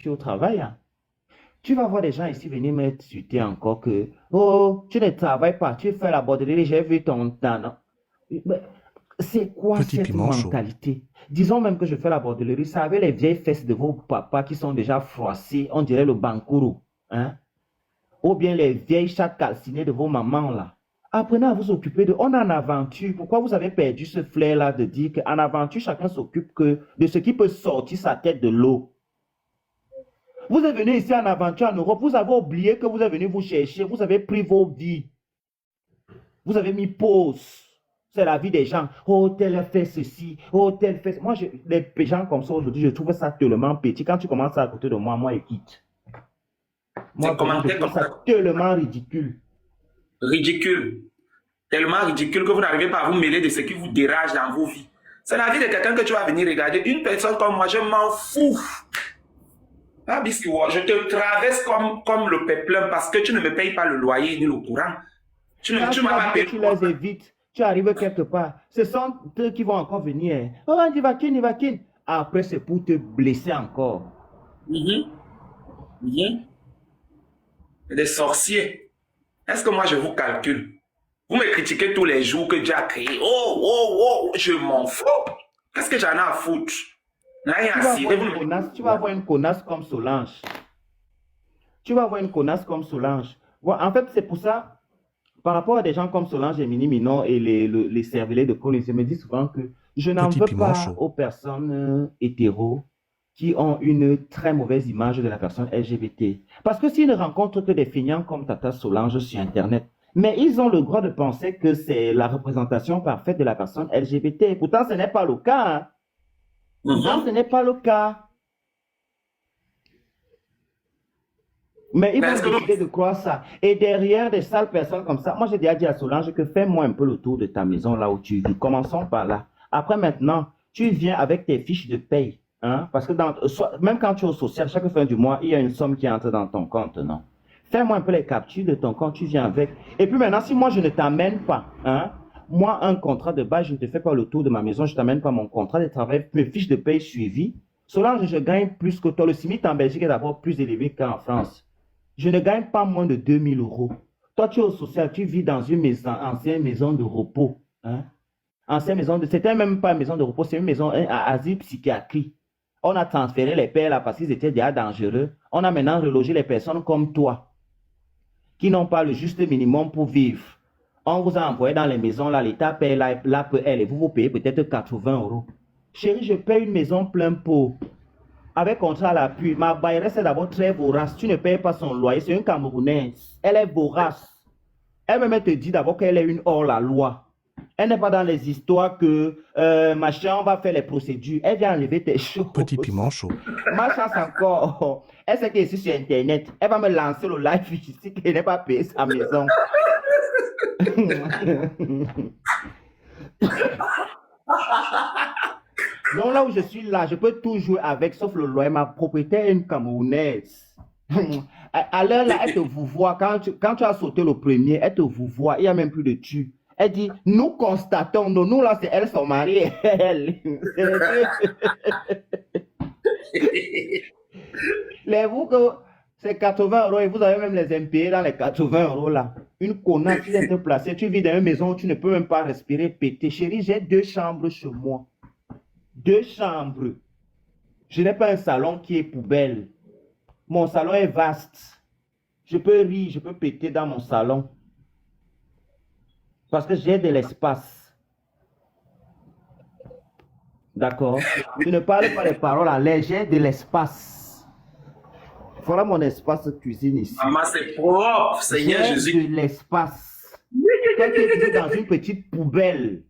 au travail, hein. Tu vas voir des gens ici venir m'insulter encore que, oh, tu ne travailles pas, tu fais la borderie, j'ai vu ton temps. Mais c'est quoi Petit cette piment chaud. mentalité? Disons même que je fais la borderie, ça avec les vieilles fesses de vos papas qui sont déjà froissées, on dirait le bancouro, hein? Ou bien les vieilles chattes calcinées de vos mamans là. Apprenez à vous occuper de. On est en aventure. Pourquoi vous avez perdu ce flair-là de dire qu'en aventure, chacun s'occupe que de ce qui peut sortir sa tête de l'eau? Vous êtes venu ici en aventure en Europe, vous avez oublié que vous êtes venu vous chercher, vous avez pris vos vies, vous avez mis pause. C'est la vie des gens. Oh, tel a fait ceci, oh, tel fait. Moi, les gens comme ça aujourd'hui, je trouve ça tellement petit. Quand tu commences à côté de moi, moi, et quitte. Moi, Ces vraiment, je commentaires trouve comme ça ça, tellement ridicule. ridicule. Tellement ridicule que vous n'arrivez pas à vous mêler de ce qui vous dérange dans vos vies. C'est la vie de quelqu'un que tu vas venir regarder. Une personne comme moi, je m'en fous. Ah, je te traverse comme le peplum parce que tu ne me payes pas le loyer ni le courant. Tu ne Quand tu tu m'as as pas dit que payé tu le les courant. évites, tu arrives quelque part. Ce sont eux qui vont encore venir. Oh, Nivakin, Nivakin. Après, c'est pour te blesser encore. Mhm, mhm. Des sorciers. Est-ce que moi je vous calcule? Vous me critiquez tous les jours que Dieu a créé. Oh, oh, oh, je m'en fous. Qu'est-ce que j'en ai à foutre? Rien Tu à vas avoir cirer. une connasse, tu vas avoir une connasse comme Solange. Tu vas avoir une connasse comme Solange. Voilà, en fait, c'est pour ça, par rapport à des gens comme Solange et Mini Minon et les cervelets de police, je me dis souvent que je n'en Petit veux piment pas chaud. aux personnes hétéros qui ont une très mauvaise image de la personne LGBT. Parce que s'ils ne rencontrent que des feignants comme Tata Solange sur Internet, mais ils ont le droit de penser que c'est la représentation parfaite de la personne LGBT. Pourtant, ce n'est pas le cas, hein. Pourtant, ce Mhm. n'est pas le cas. Mais ils Mais vont est-ce que nous... décider de croire ça. Et derrière des sales personnes comme ça, moi j'ai déjà dit à Solange que fais-moi un peu le tour de ta maison là où tu vis. Commençons par là. Après maintenant, tu viens avec tes fiches de paye. Hein? Parce que même quand tu es au social, chaque fin du mois, il y a une somme qui entre dans ton compte, non? Fais-moi un peu les captures de ton compte, tu viens avec. Et puis maintenant, si moi je ne t'amène pas, hein, moi un contrat de base, je ne te fais pas le tour de ma maison, je ne t'amène pas mon contrat de travail, mes fiches de paye suivies. Solange, je gagne plus que toi. Le SMIC en Belgique est d'abord plus élevé qu'en France. Je ne gagne pas moins de 2 000 euros. Toi, tu es au social, tu vis dans une maison, ancienne maison de repos. Hein? Ancienne maison de. C'était même pas une maison de repos, c'est une maison, un asile psychiatrique. On a transféré les pères là parce qu'ils étaient déjà dangereux. On a maintenant relogé les personnes comme toi, qui n'ont pas le juste minimum pour vivre. On vous a envoyé dans les maisons là, l'État paye l'APL et vous payez peut-être 80 euros. Chérie, je paye une maison plein pot avec contrat à l'appui. Ma bailleresse est d'abord très vorace. Tu ne payes pas son loyer. C'est une Camerounaise. Elle est vorace. Elle-même te dit d'abord qu'elle est une hors-la-loi. Elle n'est pas dans les histoires que machin, on va faire les procédures. Elle vient enlever tes choses. Petit piment chaud. Ma chance encore. Elle sait qu'elle est sur Internet. Elle va me lancer le live ici qu'elle n'est pas payé sa maison. Donc là où je suis là, je peux tout jouer avec, sauf le loyer. Ma propriétaire est une Camerounaise. À l'heure là, elle te vous voit. Quand tu as sauté le premier, elle te vous voit. Il n'y a même plus de tu. Elle dit, nous constatons, nous là, c'est elle, son mari et elle. Les vous que c'est 80 euros et vous avez même les impayés dans les 80 euros là. Une connasse qui vient te placer. Tu vis dans une maison où tu ne peux même pas respirer, péter. Chérie, j'ai 2 chambres chez moi. 2 chambres. Je n'ai pas un salon qui est poubelle. Mon salon est vaste. Je peux rire, je peux péter dans mon salon. Parce que j'ai de l'espace. D'accord? Je ne parle pas des paroles à l'air, j'ai de l'espace. Voilà mon espace de cuisine ici. Maman, c'est propre, Seigneur J'ai Jésus. de l'espace. Toi, tu es dans une petite poubelle.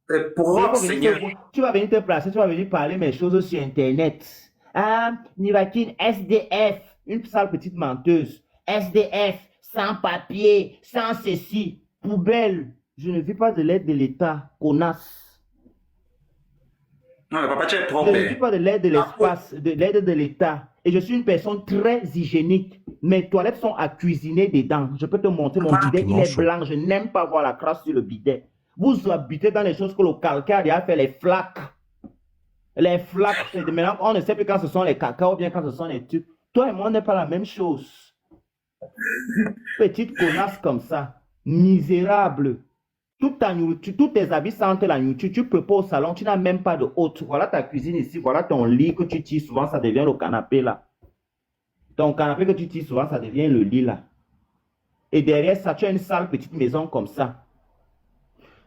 C'est propre, Seigneur. Tu vas venir te placer, tu vas venir parler mes choses sur Internet. Ah, Nivakin, SDF, une sale petite menteuse. SDF, sans papier, sans ceci, poubelle. Je ne vis pas de l'aide de l'État, connasse. Non, mais papa, tu es Je propre. ne vis pas de l'aide de l'espace, de l'aide de l'État. Et je suis une personne très hygiénique. Mes toilettes sont à cuisiner dedans. Je peux te montrer mon bidet, il est blanc. Je n'aime pas voir la crasse sur le bidet. Vous habitez dans les choses que le calcaire a fait les flaques. Les flaques, c'est de maintenant, on ne sait plus quand ce sont les cacao ou bien quand ce sont les trucs. Toi et moi, on n'est pas la même chose. Petite connasse comme ça, misérable. Toute ta nourriture, tous tes habits sentent la nourriture. Tu peux pas au salon, tu n'as même pas de hôte. Voilà ta cuisine ici, voilà ton lit que tu tires souvent, ça devient le canapé là. Ton canapé que tu tires souvent, ça devient le lit là. Et derrière ça, tu as une sale petite maison comme ça.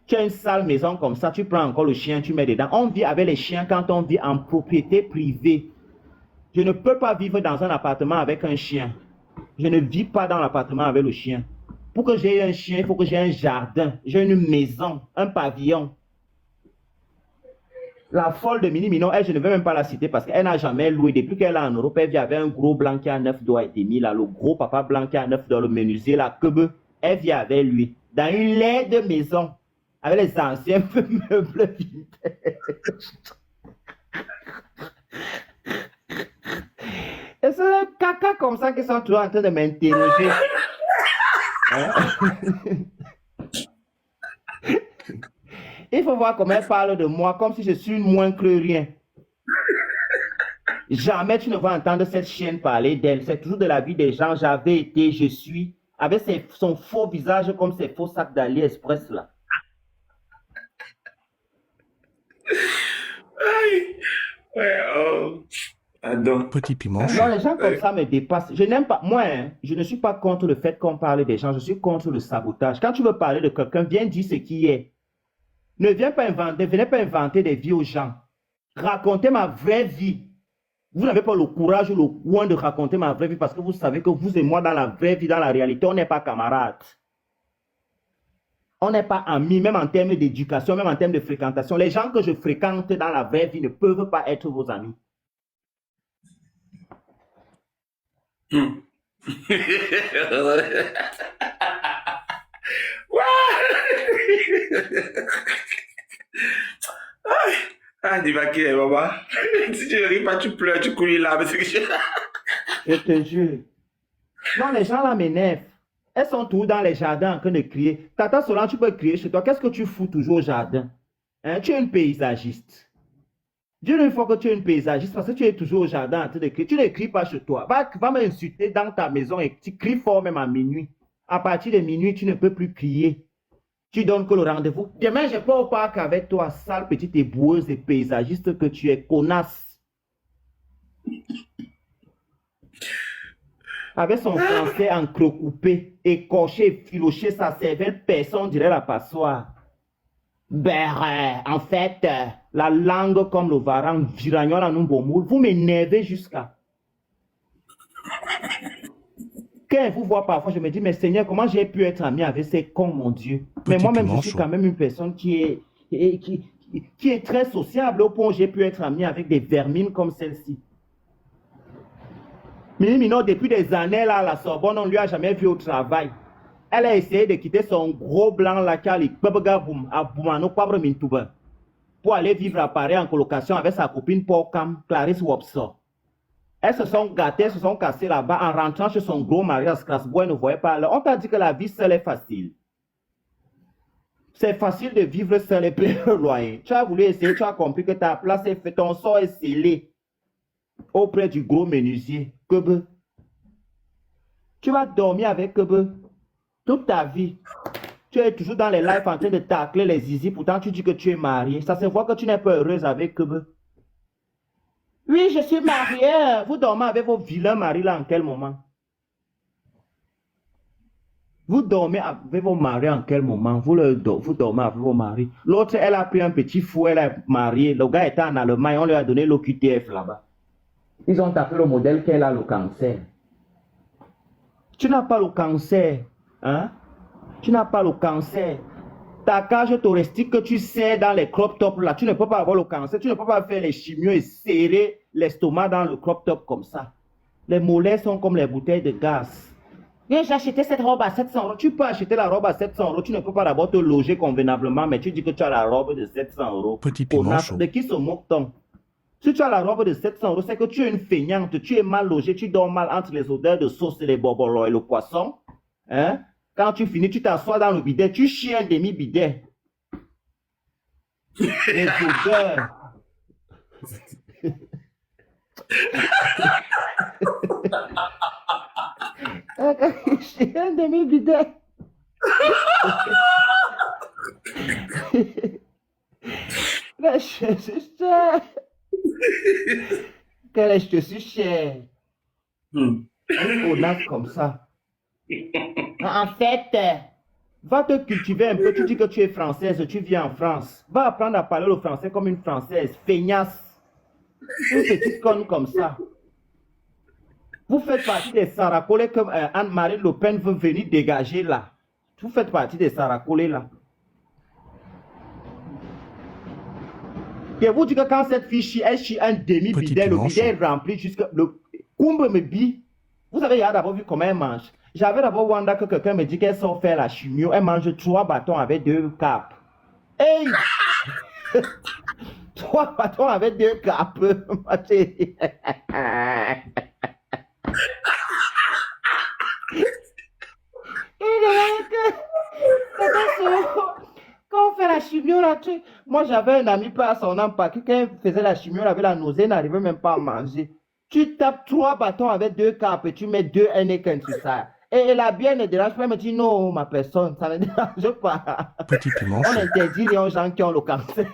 Tu as une sale maison comme ça, tu prends encore le chien, tu mets dedans. On vit avec les chiens quand on vit en propriété privée. Je ne peux pas vivre dans un appartement avec un chien. Je ne vis pas dans l'appartement avec le chien. Pour que j'ai un chien, il faut que j'ai un jardin, j'ai une maison, un pavillon. La folle de Mini Minon, elle, je ne vais même pas la citer parce qu'elle n'a jamais loué. Depuis qu'elle est en Europe, elle vit avec un gros blanc qui a 9 doigts et demi, là, le gros papa blanc qui a 9 doigts, le menuisier, là, elle vit avec lui, dans une laide maison, avec les anciens meubles vintage. Et c'est les caca comme ça qui sont toujours en train de m'interroger. Hein? Il faut voir comment elle parle de moi, comme si je suis moins que rien. Jamais tu ne vas entendre cette chienne parler d'elle. C'est toujours de la vie des gens. J'avais été, je suis, avec son faux visage comme ses faux sacs d'AliExpress là. Ouais, oh. Pardon. Petit piment. Non, les gens comme ça me dépassent. Je n'aime pas, moi, hein, je ne suis pas contre le fait qu'on parle des gens, je suis contre le sabotage. Quand tu veux parler de quelqu'un, viens dire ce qui est. Ne venez pas inventer des vies aux gens. Racontez ma vraie vie. Vous n'avez pas le courage ou le coin de raconter ma vraie vie parce que vous savez que vous et moi, dans la vraie vie, dans la réalité, on n'est pas camarades. On n'est pas amis, même en termes d'éducation, même en termes de fréquentation. Les gens que je fréquente dans la vraie vie ne peuvent pas être vos amis. Ah, dis va qui est, maman. Si tu ne ris pas, tu pleures, tu coules là. Je te jure. Non, les gens là m'énervent. Elles sont toujours dans les jardins en train de crier. Tata Solange, tu peux crier chez toi. Qu'est-ce que tu fous toujours au jardin? Hein? Tu es une paysagiste. Dieu ne faut que tu es une paysagiste parce que tu es toujours au jardin en train de crier. Tu ne cries pas chez toi. Va m'insulter dans ta maison et tu cries fort même à minuit. À partir de minuit, tu ne peux plus crier. Tu donnes que le rendez-vous. Demain, je peux au parc avec toi, sale petite éboueuse et paysagiste que tu es, connasse. Avec son français encrecoupé, écorché, filoché, sa cervelle, personne dirait la passoire. Ben, en fait, la langue comme le varan, viragnon en un bon mot, vous m'énervez jusqu'à. Quand je vous vois parfois, je me dis, mais Seigneur, comment j'ai pu être ami avec ces cons, mon Dieu? Mais moi-même, je suis quand même une personne qui est très sociable au point où j'ai pu être ami avec des vermines comme celle-ci. Mini Minon, depuis des années, là, à la Sorbonne, on ne lui a jamais vu au travail. Elle a essayé de quitter son gros blanc là, qui a les Babagaboum, à Boumano, Pabre Mintouba, pour aller vivre à Paris en colocation avec sa copine Porcam, Clarisse Wopsor. Elles se sont gâtées, elles se sont cassées là-bas en rentrant chez son gros mari à Strasbourg, elle ne voyait pas là. On t'a dit que la vie seule est facile. C'est facile de vivre seul et payer le loyer. Tu as voulu essayer, tu as compris que ta place est faite, ton sort est scellé auprès du gros menuisier. Kebe. Tu vas dormir avec Kebe toute ta vie. Tu es toujours dans les lives en train de tacler les zizi, pourtant tu dis que tu es marié. Ça se voit que tu n'es pas heureuse avec Kebe. Oui, je suis mariée. Vous dormez avec vos vilains maris là en quel moment? Vous dormez avec vos maris en quel moment? Vous dormez avec vos maris. L'autre, elle a pris un petit fou, elle est mariée. Le gars était en Allemagne, on lui a donné l'OQTF là-bas. Ils ont tapé le modèle qu'elle a le cancer. Tu n'as pas le cancer. Hein? Tu n'as pas le cancer. Ta cage touristique que tu sais dans les crop tops là, tu ne peux pas avoir le cancer. Tu ne peux pas faire les chimios et serrer l'estomac dans le crop top comme ça. Les mollets sont comme les bouteilles de gaz. Viens, j'ai acheté cette robe à 700 euros. Tu peux acheter la robe à 700 euros. Tu ne peux pas d'abord te loger convenablement, mais tu dis que tu as la robe de 700 euros. Petit piment chaud. De qui se moque-t-on? Si tu as la robe de 700 euros, c'est que tu es une feignante. Tu es mal logé. Tu dors mal entre les odeurs de sauce et les bobolos et le poisson. Hein? Quand tu finis, tu t'assois dans le bidet. Tu chies un demi-bidet. Les odeurs. J'ai un demi-bidet. Là, je suis cher. Quel est-ce que je suis cher? On a comme ça. En fait, va te cultiver un peu. Tu dis que tu es française, tu viens en France. Va apprendre à parler le français comme une française. Feignasse. Une petite conne comme ça. Vous faites partie des Saracolés que Anne-Marie Le Pen veut venir dégager là. Vous faites partie des Saracolés là. Et vous dites que quand cette fille chie, elle chie un demi-bidet, le bidet est rempli jusqu'à... Le Koumbe me bille. Vous avez d'abord vu comment elle mange. J'avais d'abord Wanda que quelqu'un me dit qu'elle sort faire la chimio. Elle mange 3 bâtons avec 2 capes. Hey! 3 bâtons avec 2 capes. Quand on fait la chimio, là, moi j'avais un ami, pas à son âme, quand il faisait la chimio, il avait la nausée, il n'arrivait même pas à manger. Tu tapes 3 bâtons avec 2 capes et tu mets 2 Heineken sur ça. Et la bière ne dérange pas, elle me dit non, ma personne, ça ne dérange pas. On interdit les gens qui ont le cancer.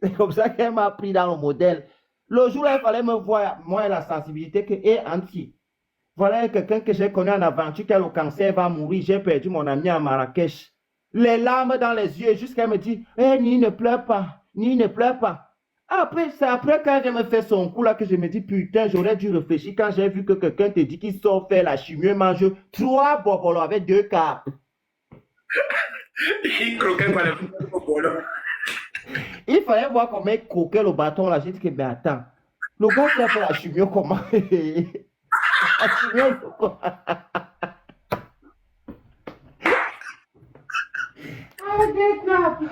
C'est comme ça qu'elle m'a pris dans le modèle. Le jour là, il fallait me voir, moi, la sensibilité que est anti. Voilà quelqu'un que j'ai connu en aventure qui a le cancer, va mourir. J'ai perdu mon ami à Marrakech. Les larmes dans les yeux, jusqu'à me dire, Ni ne pleure pas, Ni ne pleure pas. Après, c'est après quand je me fais son coup là que je me dis, putain, j'aurais dû réfléchir quand j'ai vu que quelqu'un te dit qu'il sort faire la chimie, mange 3 bobolos avec 2 capes. Il croquait par les bobolos. Il fallait voir comment il croquait le bâton là. J'ai dit que, mais attends, le gars qui a fait la chimie, comment? La chimie, comment? Ah, 2 capes.